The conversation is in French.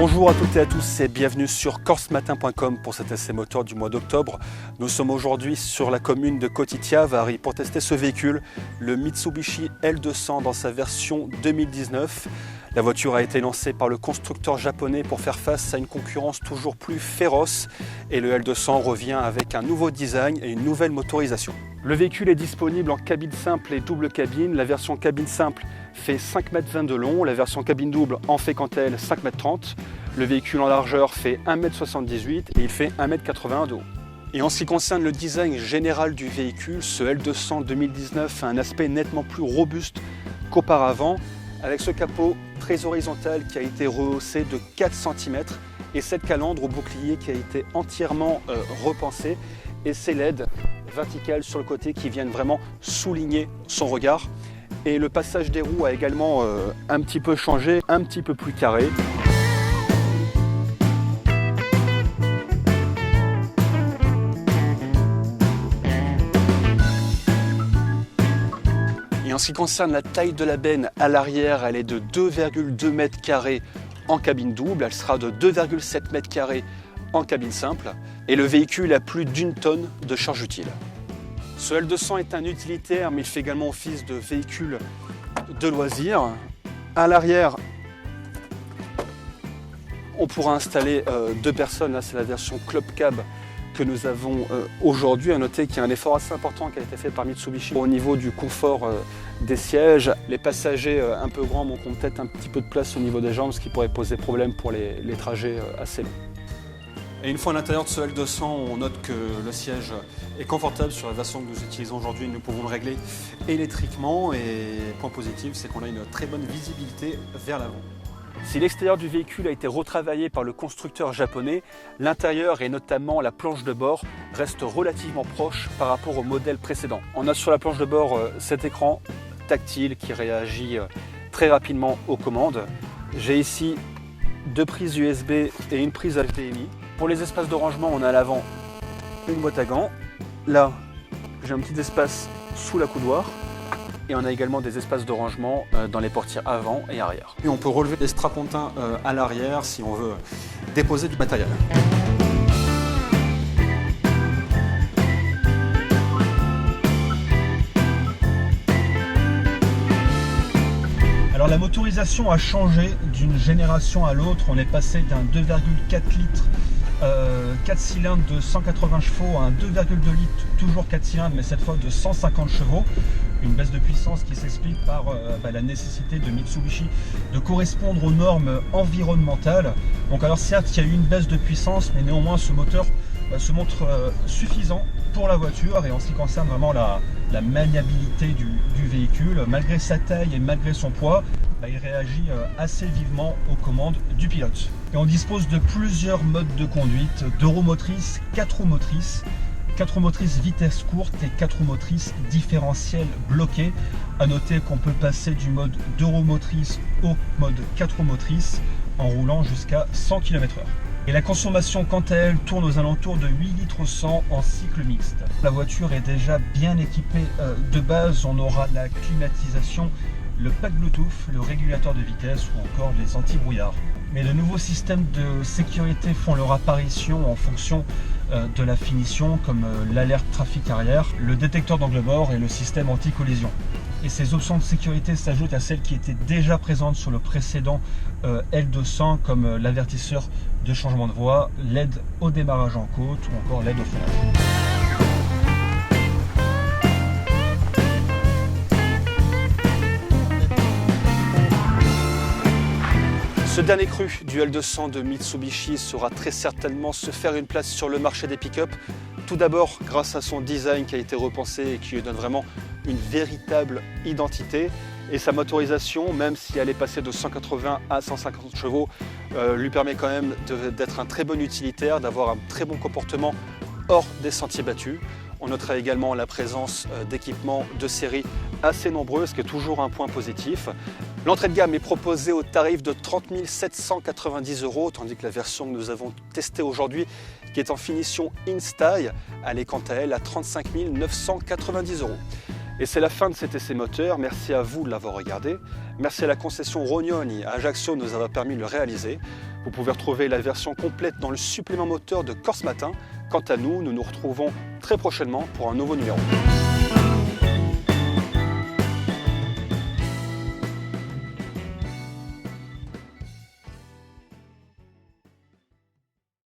Bonjour à toutes et à tous et bienvenue sur corsematin.com pour cet essai moteur du mois d'octobre. Nous sommes aujourd'hui sur la commune de Kotitiavari pour tester ce véhicule, le Mitsubishi L200 dans sa version 2019. La voiture a été lancée par le constructeur japonais pour faire face à une concurrence toujours plus féroce et le L200 revient avec un nouveau design et une nouvelle motorisation. Le véhicule est disponible en cabine simple et double cabine. La version cabine simple fait 5,20 m de long, la version cabine double en fait quant à elle 5,30 m. Le véhicule en largeur fait 1,78 m et il fait 1,81 m de haut. Et en ce qui concerne le design général du véhicule, ce L200 2019 a un aspect nettement plus robuste qu'auparavant, avec ce capot très horizontal qui a été rehaussé de 4 cm et cette calandre au bouclier qui a été entièrement repensée et ces LED verticales sur le côté qui viennent vraiment souligner son regard. Et le passage des roues a également un petit peu changé, un petit peu plus carré. Et en ce qui concerne la taille de la benne à l'arrière, elle est de 2,2 m² en cabine double, elle sera de 2,7 m² en cabine simple et le véhicule a plus d'1 tonne de charge utile. Ce L200 est un utilitaire mais il fait également office de véhicule de loisirs. À l'arrière, on pourra installer 2 personnes, là c'est la version Club Cab que nous avons aujourd'hui. À noter qu'il y a un effort assez important qui a été fait par Mitsubishi au niveau du confort des sièges. Les passagers un peu grands manqueront peut-être un petit peu de place au niveau des jambes, ce qui pourrait poser problème pour les trajets assez longs. Et une fois à l'intérieur de ce L200, on note que le siège est confortable. Sur la version que nous utilisons aujourd'hui, nous pouvons le régler électriquement et point positif, c'est qu'on a une très bonne visibilité vers l'avant. Si l'extérieur du véhicule a été retravaillé par le constructeur japonais, l'intérieur et notamment la planche de bord restent relativement proches par rapport au modèle précédent. On a sur la planche de bord cet écran tactile qui réagit très rapidement aux commandes. J'ai ici 2 prises USB et une prise HDMI. Pour les espaces de rangement, on a à l'avant une boîte à gants. Là, j'ai un petit espace sous la coudoir. Et on a également des espaces de rangement dans les portières avant et arrière. Et on peut relever les strapontins à l'arrière si on veut déposer du matériel. Alors la motorisation a changé d'une génération à l'autre. On est passé d'un 2,4 litres 4 cylindres de 180 chevaux à un 2,2 litres, toujours 4 cylindres, mais cette fois de 150 chevaux. Une baisse de puissance qui s'explique par la nécessité de Mitsubishi de correspondre aux normes environnementales. Donc alors certes, il y a eu une baisse de puissance, mais néanmoins ce moteur se montre suffisant pour la voiture. Et en ce qui concerne vraiment la maniabilité du véhicule, malgré sa taille et malgré son poids, il réagit assez vivement aux commandes du pilote. Et on dispose de plusieurs modes de conduite, 2 roues motrices, 4 roues motrices, 4 roues motrices vitesse courte et 4 roues motrices différentiel bloqué. A noter qu'on peut passer du mode 2 roues motrices au mode 4 roues motrices en roulant jusqu'à 100 km/h. Et la consommation quant à elle tourne aux alentours de 8 litres 100 en cycle mixte. La voiture est déjà bien équipée de base, on aura la climatisation, le pack Bluetooth, le régulateur de vitesse ou encore les anti-brouillard. Mais de nouveaux systèmes de sécurité font leur apparition en fonction de la finition, comme l'alerte trafic arrière, le détecteur d'angle mort et le système anti-collision. Et ces options de sécurité s'ajoutent à celles qui étaient déjà présentes sur le précédent L200, comme l'avertisseur de changement de voie, l'aide au démarrage en côte ou encore l'aide au freinage. Ce dernier cru du L200 de Mitsubishi sera très certainement se faire une place sur le marché des pick-up. Tout d'abord grâce à son design qui a été repensé et qui lui donne vraiment une véritable identité. Et sa motorisation, même si elle est passée de 180 à 150 chevaux, lui permet quand même d'être un très bon utilitaire, d'avoir un très bon comportement hors des sentiers battus. On notera également la présence d'équipements de série assez nombreux, ce qui est toujours un point positif. L'entrée de gamme est proposée au tarif de 30 790 €, tandis que la version que nous avons testée aujourd'hui, qui est en finition InStyle, elle est quant à elle à 35 990 €. Et c'est la fin de cet essai moteur, merci à vous de l'avoir regardé. Merci à la concession Rognoni à Ajaccio de nous avoir permis de le réaliser. Vous pouvez retrouver la version complète dans le supplément moteur de Corse Matin. Quant à nous, nous nous retrouvons très prochainement pour un nouveau numéro.